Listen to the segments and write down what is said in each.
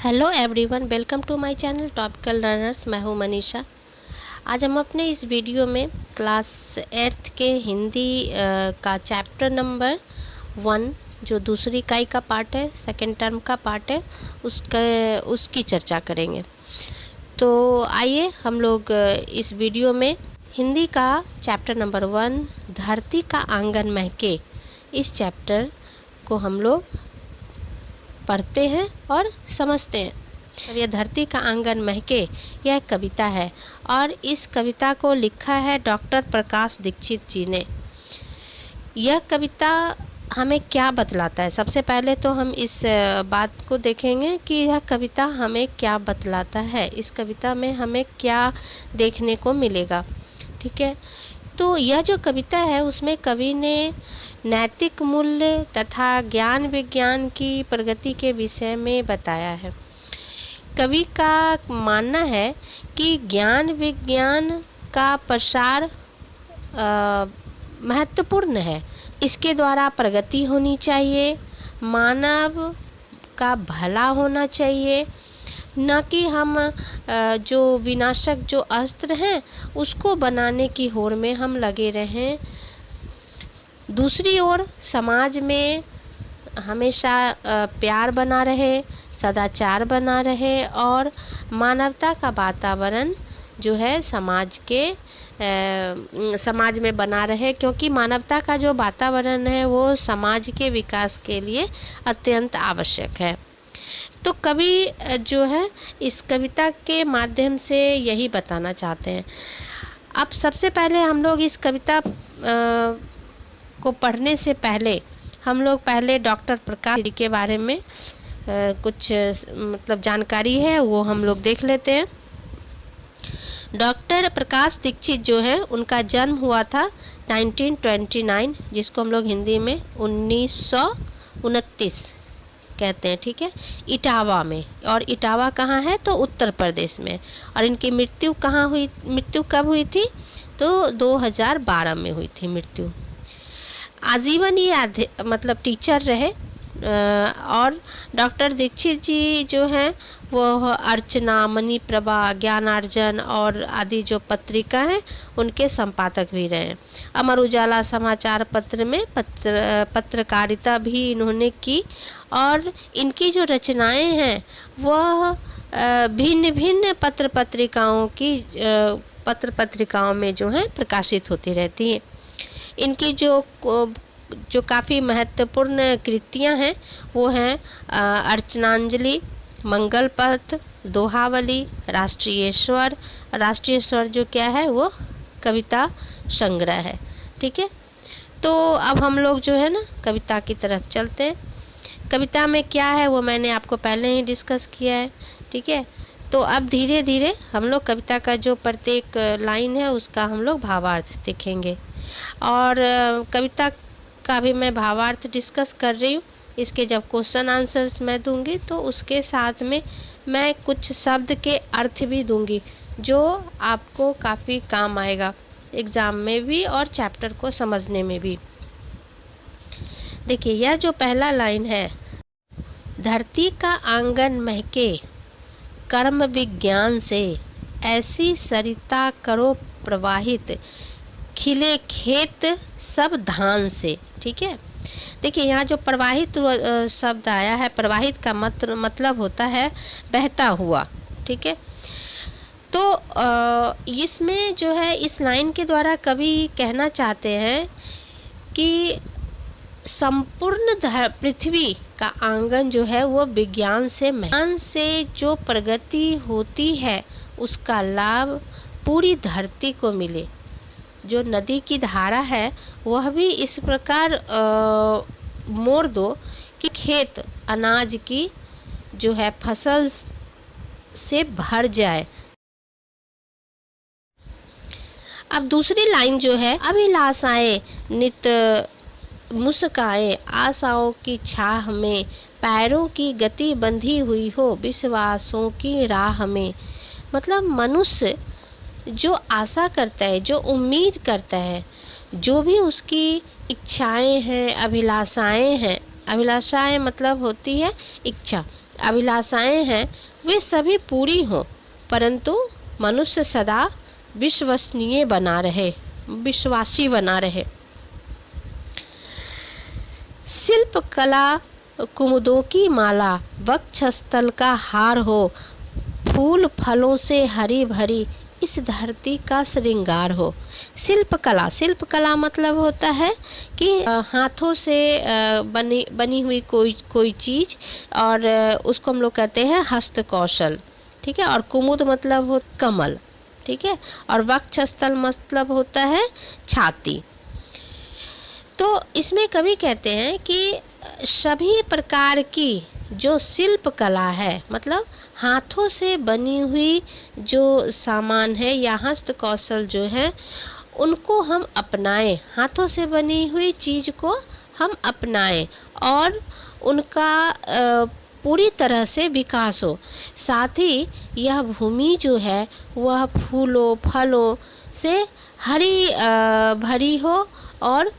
Hello everyone, welcome to my channel topical learners. मैं हूँ मनीषा। आज हम अपने इस वीडियो में क्लास 8th के हिंदी का चैप्टर नंबर 1 जो दूसरी इकाई का पार्ट है, सेकेंड टर्म का पार्ट है, उसकी चर्चा करेंगे। तो आइए हम लोग इस वीडियो में हिंदी का चैप्टर नंबर 1 धरती का आंगन महके, इस चैप्टर को हम लोग पढ़ते हैं और समझते हैं। अब यह धरती का आंगन महके यह कविता है और इस कविता को लिखा है डॉक्टर प्रकाश दीक्षित जी ने। यह कविता हमें क्या बतलाता है? सबसे पहले तो हम इस बात को देखेंगे कि यह कविता हमें क्या बतलाता है, इस कविता में हमें क्या देखने को मिलेगा। ठीक है, तो यह जो कविता है उसमें कवि ने नैतिक मूल्य तथा ज्ञान विज्ञान की प्रगति के विषय में बताया है। कवि का मानना है कि ज्ञान विज्ञान का प्रसार महत्वपूर्ण है, इसके द्वारा प्रगति होनी चाहिए, मानव का भला होना चाहिए, न कि हम जो विनाशक जो अस्त्र हैं उसको बनाने की होड़ में हम लगे रहें। दूसरी ओर समाज में हमेशा प्यार बना रहे, सदाचार बना रहे और मानवता का वातावरण जो है समाज में बना रहे, क्योंकि मानवता का जो वातावरण है वो समाज के विकास के लिए अत्यंत आवश्यक है। तो कवि जो है इस कविता के माध्यम से यही बताना चाहते हैं। अब सबसे पहले हम लोग इस कविता को पढ़ने से पहले हम लोग पहले डॉक्टर प्रकाश जी के बारे में कुछ मतलब जानकारी है वो हम लोग देख लेते हैं। डॉक्टर प्रकाश दीक्षित जो है उनका जन्म हुआ था 1929, जिसको हम लोग हिंदी में 1929 कहते हैं। ठीक है, इटावा में, और इटावा कहाँ है तो उत्तर प्रदेश में। और इनकी मृत्यु कब हुई थी तो 2012 में हुई थी मृत्यु। आजीवन ये मतलब टीचर रहे और डॉक्टर दीक्षित जी जो हैं वो अर्चना, मणि प्रभा, ज्ञानार्जन और आदि जो पत्रिका हैं उनके संपादक भी रहे। अमर उजाला समाचार पत्र में पत्रकारिता भी इन्होंने की और इनकी जो रचनाएं हैं वह भिन्न भिन्न पत्र पत्रिकाओं में जो है प्रकाशित होती रहती हैं। इनकी जो काफ़ी महत्वपूर्ण कृतियां हैं वो हैं अर्चनांजलि, मंगल पथ, दोहावली, राष्ट्रीय स्वर जो क्या है वो कविता संग्रह है। ठीक है, तो अब हम लोग जो है ना कविता की तरफ चलते हैं। कविता में क्या है वो मैंने आपको पहले ही डिस्कस किया है। ठीक है, तो अब धीरे धीरे हम लोग कविता का जो प्रत्येक लाइन है उसका हम लोग भावार्थ देखेंगे और कविता का भी मैं भावार्थ डिस्कस कर रही हूँ। इसके जब क्वेश्चन आंसर्स मैं दूंगी तो उसके साथ में मैं कुछ शब्द के अर्थ भी दूंगी जो आपको काफ़ी काम आएगा एग्ज़ाम में भी और चैप्टर को समझने में भी। देखिए, यह जो पहला लाइन है, धरती का आंगन महके कर्म विज्ञान से, ऐसी सरिता करो प्रवाहित, खिले खेत सब धान से। ठीक है, देखिए यहाँ जो प्रवाहित शब्द आया है, प्रवाहित का मतलब होता है बहता हुआ। ठीक है, तो इसमें जो है इस लाइन के द्वारा कवि कहना चाहते हैं कि संपूर्ण पृथ्वी का आंगन जो है वो विज्ञान से जो प्रगति होती है उसका लाभ पूरी धरती को मिले। जो नदी की धारा है वह भी इस प्रकार मोड़ दो कि खेत अनाज की जो है फसल से भर जाए। अब दूसरी लाइन जो है, अभिलाषाएं नित मुस्काए, आशाओं की छाह में, पैरों की गति बंधी हुई हो विश्वासों की राह में। मतलब मनुष्य जो आशा करता है, जो उम्मीद करता है, जो भी उसकी इच्छाएं हैं, अभिलाषाएं हैं, अभिलाषाएं मतलब होती है इच्छा, अभिलाषाएं हैं वे सभी पूरी हों, परंतु मनुष्य सदा विश्वसनीय बना रहे, विश्वासी बना रहे। शिल्प कला कुमुदों की माला, वक्षस्थल का हार हो, फूल फलों से हरी भरी इस धरती का श्रृंगार हो। शिल्प कला मतलब होता है कि हाथों से बनी हुई कोई चीज़, और उसको हम लोग कहते हैं हस्त कौशल, ठीक है। और कुमुद मतलब हो कमल, ठीक है। और वक्षस्थल मतलब होता है छाती। तो इसमें कवि कहते हैं कि सभी प्रकार की जो शिल्प कला है, मतलब हाथों से बनी हुई जो सामान है या हस्त कौशल जो है, उनको हम अपनाएं, हाथों से बनी हुई चीज़ को हम अपनाएं और उनका पूरी तरह से विकास हो। साथ ही यह भूमि जो है वह फूलों फलों से हरी भरी हो और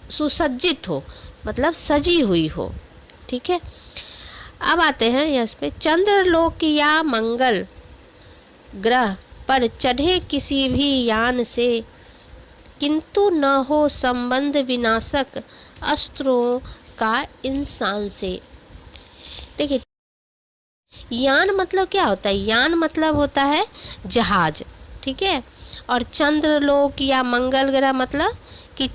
सुसज्जित हो, मतलब सजी हुई हो, ठीक है। अब आते हैं इस पे, चंद्रलोक या मंगल ग्रह पर चढ़े किसी भी यान से, किंतु न हो संबंध विनाशक अस्त्रों का इंसान से। देखिए, यान मतलब क्या होता है? यान मतलब होता है जहाज, ठीक है। और चंद्रलोक या मंगल ग्रह मतलब कि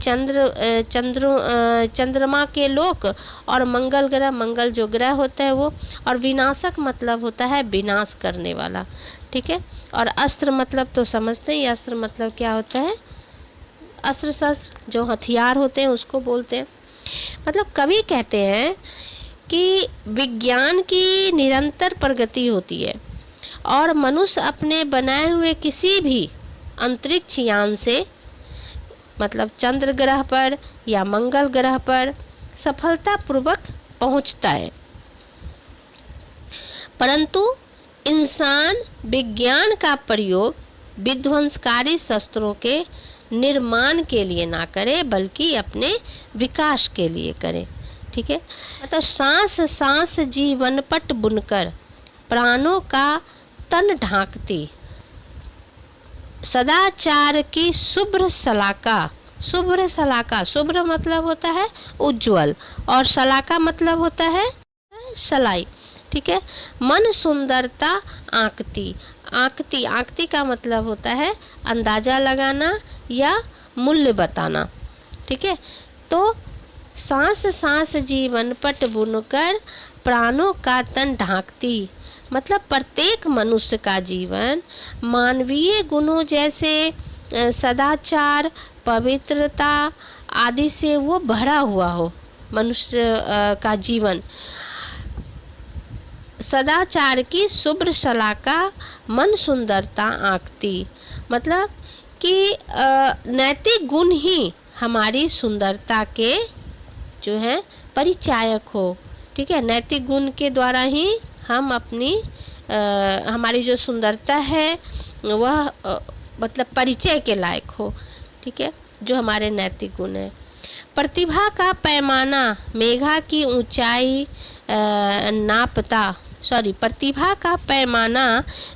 चंद्रमा के लोक, और मंगल ग्रह, मंगल जो ग्रह होता है वो, और विनाशक मतलब होता है विनाश करने वाला, ठीक है। और अस्त्र मतलब तो समझते हैं, अस्त्र मतलब क्या होता है? अस्त्र शस्त्र जो हथियार होते हैं उसको बोलते हैं। मतलब कवि कहते हैं कि विज्ञान की निरंतर प्रगति होती है और मनुष्य अपने बनाए हुए किसी भी अंतरिक्ष यान से, मतलब चंद्र ग्रह पर या मंगल ग्रह पर सफलतापूर्वक पहुंचता है, परंतु इंसान विज्ञान का प्रयोग विध्वंसकारी शस्त्रों के निर्माण के लिए ना करे, बल्कि अपने विकास के लिए करे, ठीक है। मतलब सांस सांस जीवन पट बुनकर प्राणों का तन ढांकती, सदाचार की शुभ्र सलाका, शुभ्र सलाका, शुभ्र मतलब होता है उज्जवल, और सलाका मतलब होता है सलाई, ठीक है। मन सुंदरता आंकती, आंकती, आंकती का मतलब होता है अंदाजा लगाना या मूल्य बताना, ठीक है। तो सांस सांस जीवन पट बुनकर प्राणों का तन ढांकती, मतलब प्रत्येक मनुष्य का जीवन मानवीय गुणों जैसे सदाचार, पवित्रता आदि से वो भरा हुआ हो। मनुष्य का जीवन सदाचार की शुभ्र सलाका, मन सुंदरता आंकती, मतलब कि नैतिक गुण ही हमारी सुंदरता के जो है परिचायक हो, ठीक है। नैतिक गुण के द्वारा ही हम अपनी हमारी जो सुंदरता है वह मतलब परिचय के लायक हो, ठीक है, जो हमारे नैतिक गुण है। प्रतिभा का पैमाना मेघा की ऊंचाई नापता, प्रतिभा का पैमाना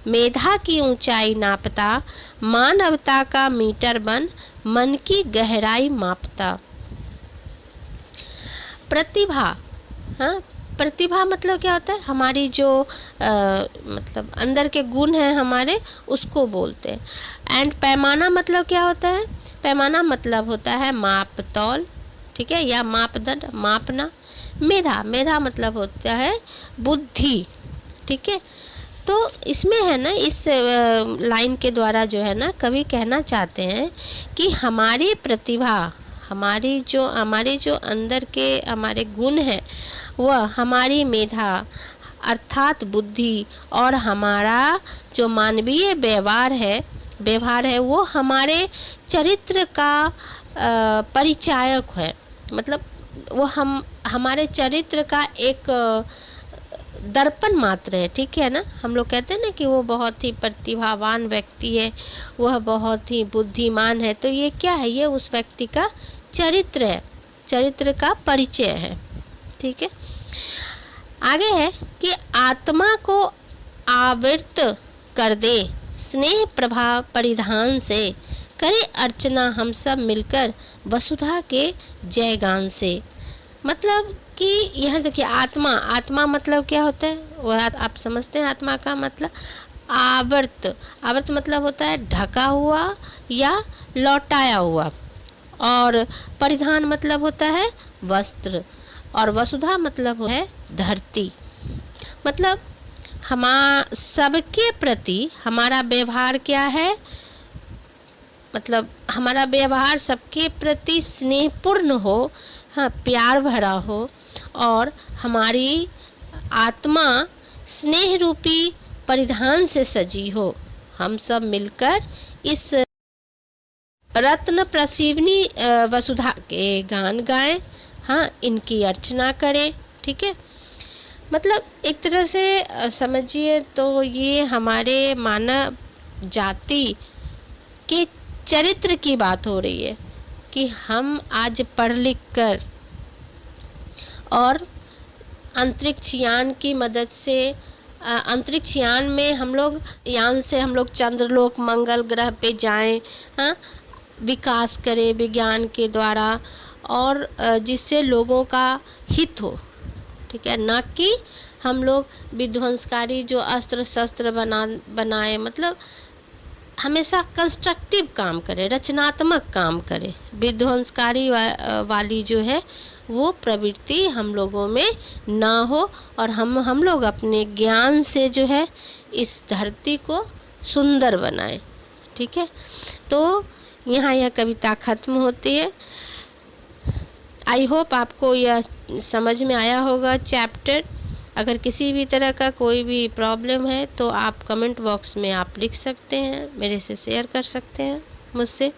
मेधा की ऊंचाई नापता, मानवता का मीटर बन मन की गहराई मापता। प्रतिभा, हाँ, प्रतिभा मतलब क्या होता है? हमारी जो मतलब अंदर के गुण हैं हमारे, उसको बोलते हैं। एंड पैमाना मतलब क्या होता है? पैमाना मतलब होता है माप तौल, ठीक है, या मापदंड, मापना। मेधा, मेधा मतलब होता है बुद्धि, ठीक है। तो इसमें है ना, इस लाइन के द्वारा जो है ना कवि कहना चाहते हैं कि हमारी प्रतिभा, हमारे जो अंदर के हमारे गुण हैं वह हमारी मेधा अर्थात बुद्धि, और हमारा जो मानवीय व्यवहार है वो हमारे चरित्र का परिचायक है। मतलब वो हमारे चरित्र का एक दर्पण मात्र है, ठीक है ना। हम लोग कहते हैं ना कि वो बहुत ही प्रतिभावान व्यक्ति है, वह बहुत ही बुद्धिमान है, तो ये क्या है? ये उस व्यक्ति का चरित्र है, चरित्र का परिचय है, ठीक है। आगे है कि आत्मा को आवृत कर दे स्नेह प्रभा परिधान से, करे अर्चना हम सब मिलकर वसुधा के जयगान से। मतलब कि यह देखिए, आत्मा, आत्मा मतलब क्या होता है, वह आप समझते हैं। आत्मा का मतलब आवर्त, आवर्त मतलब होता है ढका हुआ या लौटाया हुआ, और परिधान मतलब होता है वस्त्र, और वसुधा मतलब है धरती। मतलब सबके प्रति हमारा व्यवहार क्या है, मतलब हमारा व्यवहार सबके प्रति स्नेहपूर्ण हो, हाँ, प्यार भरा हो, और हमारी आत्मा स्नेह रूपी परिधान से सजी हो। हम सब मिलकर इस रत्न प्रसीवनी वसुधा के गान गाएं, हाँ, इनकी अर्चना करें। ठीक है, मतलब एक तरह से समझिए तो ये हमारे मानव जाति के चरित्र की बात हो रही है कि हम आज पढ़ लिख कर और अंतरिक्ष यान की मदद से, अंतरिक्ष यान में हम लोग चंद्रलोक मंगल ग्रह पे जाएं, हाँ, विकास करें विज्ञान के द्वारा, और जिससे लोगों का हित हो। ठीक है, ना कि हम लोग विध्वंसकारी जो अस्त्र शस्त्र बनाए, मतलब हमेशा कंस्ट्रक्टिव काम करें, रचनात्मक काम करें। विध्वंसकारी वाली जो है वो प्रवृत्ति हम लोगों में ना हो, और हम लोग अपने ज्ञान से जो है इस धरती को सुंदर बनाएं। ठीक है, तो यहाँ यह कविता खत्म होती है। आई होप आपको यह समझ में आया होगा चैप्टर। अगर किसी भी तरह का कोई भी प्रॉब्लम है तो आप कमेंट बॉक्स में आप लिख सकते हैं, मेरे से शेयर कर सकते हैं मुझसे,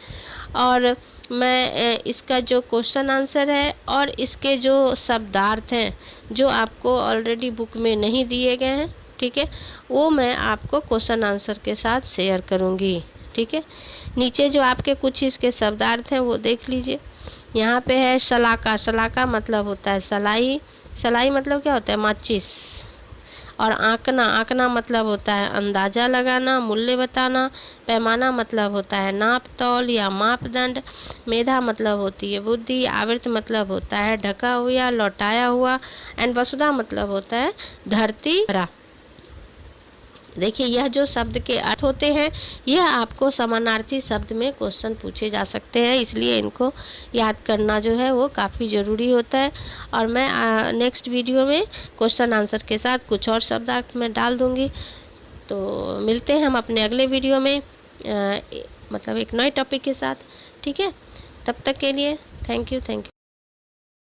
और मैं इसका जो क्वेश्चन आंसर है और इसके जो शब्दार्थ हैं जो आपको ऑलरेडी बुक में नहीं दिए गए हैं, ठीक है, वो मैं आपको क्वेश्चन आंसर के साथ शेयर करूँगी। ठीक है, नीचे जो आपके कुछ इसके शब्दार्थ हैं वो देख लीजिए। यहाँ पे है शलाका, शलाका मतलब होता है सलाई, सलाई मतलब क्या होता है, माचिस। और आंकना, आंकना मतलब होता है अंदाज़ा लगाना, मूल्य बताना। पैमाना मतलब होता है नाप तौल या मापदंड। मेधा मतलब होती है बुद्धि। आवृत मतलब होता है ढका हुआ, लौटाया हुआ। एंड वसुधा मतलब होता है धरती भरा। देखिए, यह जो शब्द के अर्थ होते हैं यह आपको समानार्थी शब्द में क्वेश्चन पूछे जा सकते हैं, इसलिए इनको याद करना जो है वो काफ़ी ज़रूरी होता है। और मैं नेक्स्ट वीडियो में क्वेश्चन आंसर के साथ कुछ और शब्दार्थ में डाल दूँगी। तो मिलते हैं हम अपने अगले वीडियो में, मतलब एक नए टॉपिक के साथ। ठीक है, तब तक के लिए थैंक यू।